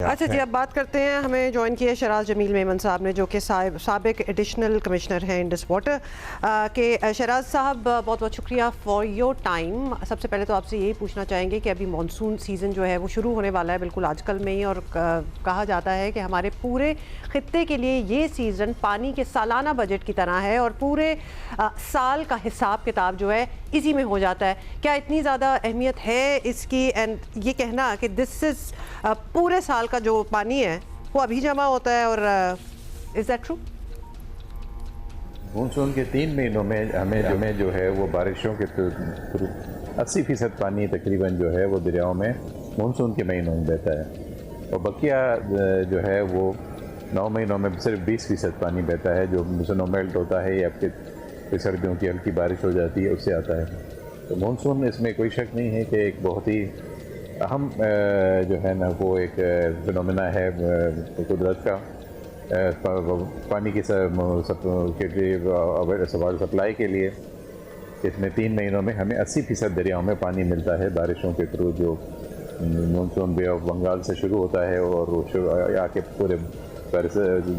اچھا جی، اب بات کرتے ہیں. ہمیں جوائن کیا شراز جمیل میمن صاحب نے، جو کہ سابق ایڈیشنل کمشنر ہیں انڈس واٹر کہ شراز صاحب بہت بہت شکریہ فار یور ٹائم. سب سے پہلے تو آپ سے یہی پوچھنا چاہیں گے کہ ابھی مانسون سیزن جو ہے وہ شروع ہونے والا ہے بالکل آج کل میں ہی، اور کہا جاتا ہے کہ ہمارے پورے خطے کے لیے یہ سیزن پانی کے سالانہ بجٹ کی طرح ہے اور پورے سال کا حساب کتاب جو ہے اسی میں ہو جاتا ہے. کیا اتنی زیادہ اہمیت ہے اس کی؟ اینڈ یہ کہنا کہ دس از پورے سال کا جو پانی ہے وہ ابھی جمع ہوتا ہے، اور از دیٹ ٹرو؟ مونسون کے 3 مہینوں میں ہمیں جو ہے وہ بارشوں کے 80% پانی تقریباً جو ہے وہ دریاؤں میں مونسون کے مہینوں میں بہتا ہے، اور بقیہ جو ہے وہ 9 مہینوں میں صرف 20% پانی بہتا ہے جو سنو میلٹ ہوتا ہے یا پھر سردیوں کی ہلکی بارش ہو جاتی ہے اس سے آتا ہے. تو مونسون اس میں کوئی شک نہیں ہے کہ ایک بہت ہی اہم جو ہے نا وہ ایک فنومینا ہے قدرت کا پانی کی سپلائی کے لیے. اس میں 3 مہینوں میں ہمیں 80% دریاؤں میں پانی ملتا ہے بارشوں کے تھرو، جو مونسون بے آف بنگال سے شروع ہوتا ہے اور وہ آ کے پورے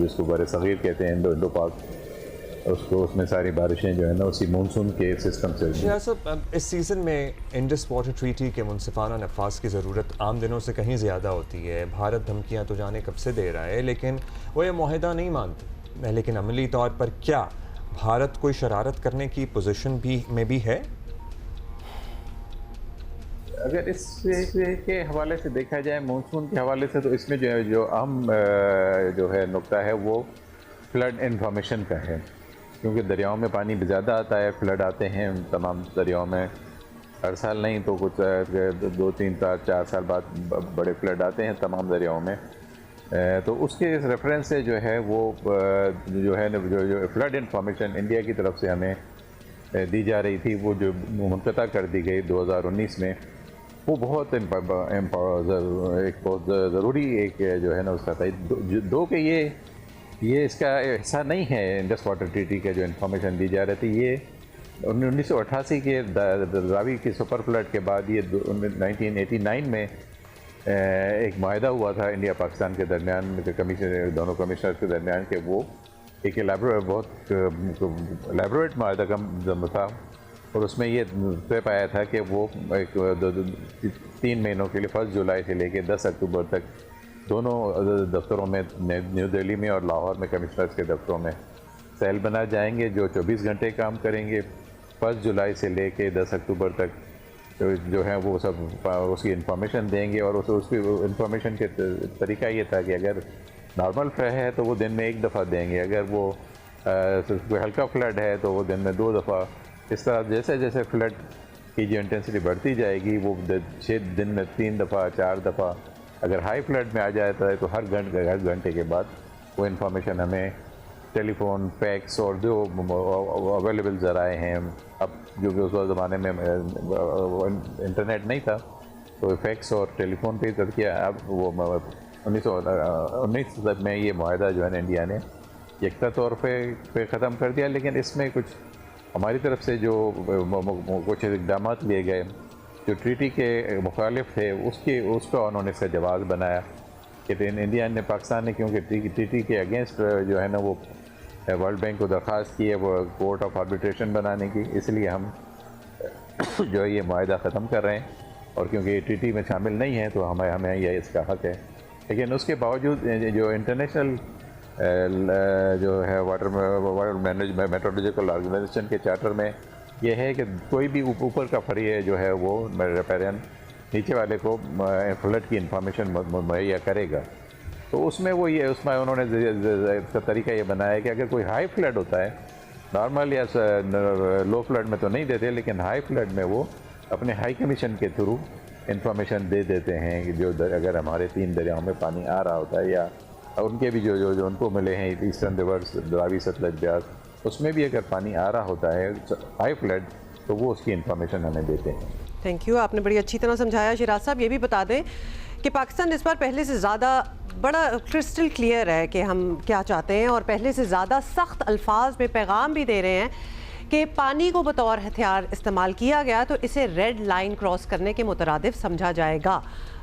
جس کو بر صغیر کہتے ہیں انڈو پاک، اس میں ساری بارشیں جو ہے نا اسی مونسون کے سسٹم سے. صاحب اس سیزن میں انڈس واٹر ٹریٹی کے منصفانہ نفاذ کی ضرورت عام دنوں سے کہیں زیادہ ہوتی ہے. بھارت دھمکیاں تو جانے کب سے دے رہا ہے لیکن وہ یہ معاہدہ نہیں مانتے، لیکن عملی طور پر کیا بھارت کوئی شرارت کرنے کی پوزیشن میں بھی ہے؟ اگر اس کے حوالے سے دیکھا جائے مونسون کے حوالے سے، تو اس میں جو اہم جو ہے نقطہ ہے وہ فلڈ انفارمیشن کا ہے، کیونکہ دریاؤں میں پانی زیادہ آتا ہے، فلڈ آتے ہیں تمام دریاؤں میں. ہر سال نہیں تو کچھ 2 3 4 سال بعد بڑے فلڈ آتے ہیں تمام دریاؤں میں. تو اس کے ریفرنس سے جو ہے وہ جو ہے جو فلڈ انفارمیشن انڈیا کی طرف سے ہمیں دی جا رہی تھی، وہ جو منقطع کر دی گئی 2019 میں، وہ بہت ایک بہت ضروری ایک جو ہے نا اس کا تھا. دو کہ یہ اس کا حصہ نہیں ہے انڈس واٹر ٹریٹی کا جو انفارمیشن دی جا رہی تھی. یہ 1988 کے راوی کی سپر فلڈ کے بعد یہ 1989 میں ایک معاہدہ ہوا تھا انڈیا پاکستان کے درمیان، دونوں کمشنر کے درمیان، کہ وہ ایک بہت لیبوریٹ معاہدہ کا تھا، اور اس میں یہ طے پایا تھا کہ وہ ایک 3 مہینوں کے لیے 1 جولائی سے لے کے 10 اکتوبر تک دونوں دفتروں میں، نیو دہلی میں اور لاہور میں کمشنرز کے دفتروں میں سیل بنا جائیں گے جو 24 گھنٹے کام کریں گے. 1 جولائی سے لے کے 10 اکتوبر تک جو ہے وہ سب اس کی انفارمیشن دیں گے. اور اس کی انفارمیشن کے طریقہ یہ تھا کہ اگر نارمل فلڈ ہے تو وہ دن میں 1 دفعہ دیں گے، اگر وہ کوئی ہلکا فلڈ ہے تو وہ دن میں 2 دفعہ. اس طرح جیسے جیسے فلڈ کی جو انٹینسٹی بڑھتی جائے گی وہ 6 دن میں 3 دفعہ 4 دفعہ، اگر ہائی فلڈ میں آ جاتا ہے تو ہر گھنٹے کے بعد وہ انفارمیشن ہمیں ٹیلی فون، فیکس اور جو اویلیبل ذرائع ہیں، اب جو کہ اس زمانے میں انٹرنیٹ نہیں تھا تو فیکس اور ٹیلی فون پہ کر کیا. اب وہ 1919 میں یہ معاہدہ جو ہے نا انڈیا نے یکساں طور پہ ختم کر دیا، لیکن اس میں کچھ ہماری طرف سے جو کچھ اقدامات لیے گئے جو ٹریٹی کے مخالف تھے، اس کا انہوں نے اس کا جواز بنایا کہ انڈیا نے، پاکستان نے، کیونکہ ٹریٹی کے اگینسٹ جو ہے نا وہ ورلڈ بینک کو درخواست کی ہے وہ کورٹ آف آربیٹریشن بنانے کی، اس لیے ہم جو ہے یہ معاہدہ ختم کر رہے ہیں. اور کیونکہ یہ ٹریٹی میں شامل نہیں ہے تو ہمیں یہ اس کا حق ہے. لیکن اس کے باوجود جو انٹرنیشنل جو ہے واٹر میٹرولوجیکل آرگنائزیشن کے چارٹر میں یہ ہے کہ کوئی بھی اوپر کا فریق جو ہے وہ ریپیرین نیچے والے کو فلڈ کی انفارمیشن مہیا کرے گا. تو اس میں وہ اس میں انہوں نے اس کا طریقہ یہ بنایا ہے کہ اگر کوئی ہائی فلڈ ہوتا ہے، نارمل یا لو فلڈ میں تو نہیں دیتے، لیکن ہائی فلڈ میں وہ اپنے ہائی کمیشن کے تھرو انفارمیشن دے دیتے ہیں کہ جو اگر ہمارے 3 دریاؤں میں پانی آ رہا ہوتا ہے، یا ان کے بھی جو ان کو ملے ہیں ایسٹرن ریورس، راوی، ستلج، بیاس، اس میں بھی اگر پانی آ رہا ہوتا ہے ہائی فلڈ تو وہ اس کی انفارمیشن ہمیں دیتے ہیں. تھینک یو، آپ نے بڑی اچھی طرح سمجھایا. شراز صاحب یہ بھی بتا دیں کہ پاکستان اس بار پہلے سے زیادہ بڑا کرسٹل کلیئر ہے کہ ہم کیا چاہتے ہیں، اور پہلے سے زیادہ سخت الفاظ میں پیغام بھی دے رہے ہیں کہ پانی کو بطور ہتھیار استعمال کیا گیا تو اسے ریڈ لائن کراس کرنے کے مترادف سمجھا جائے گا.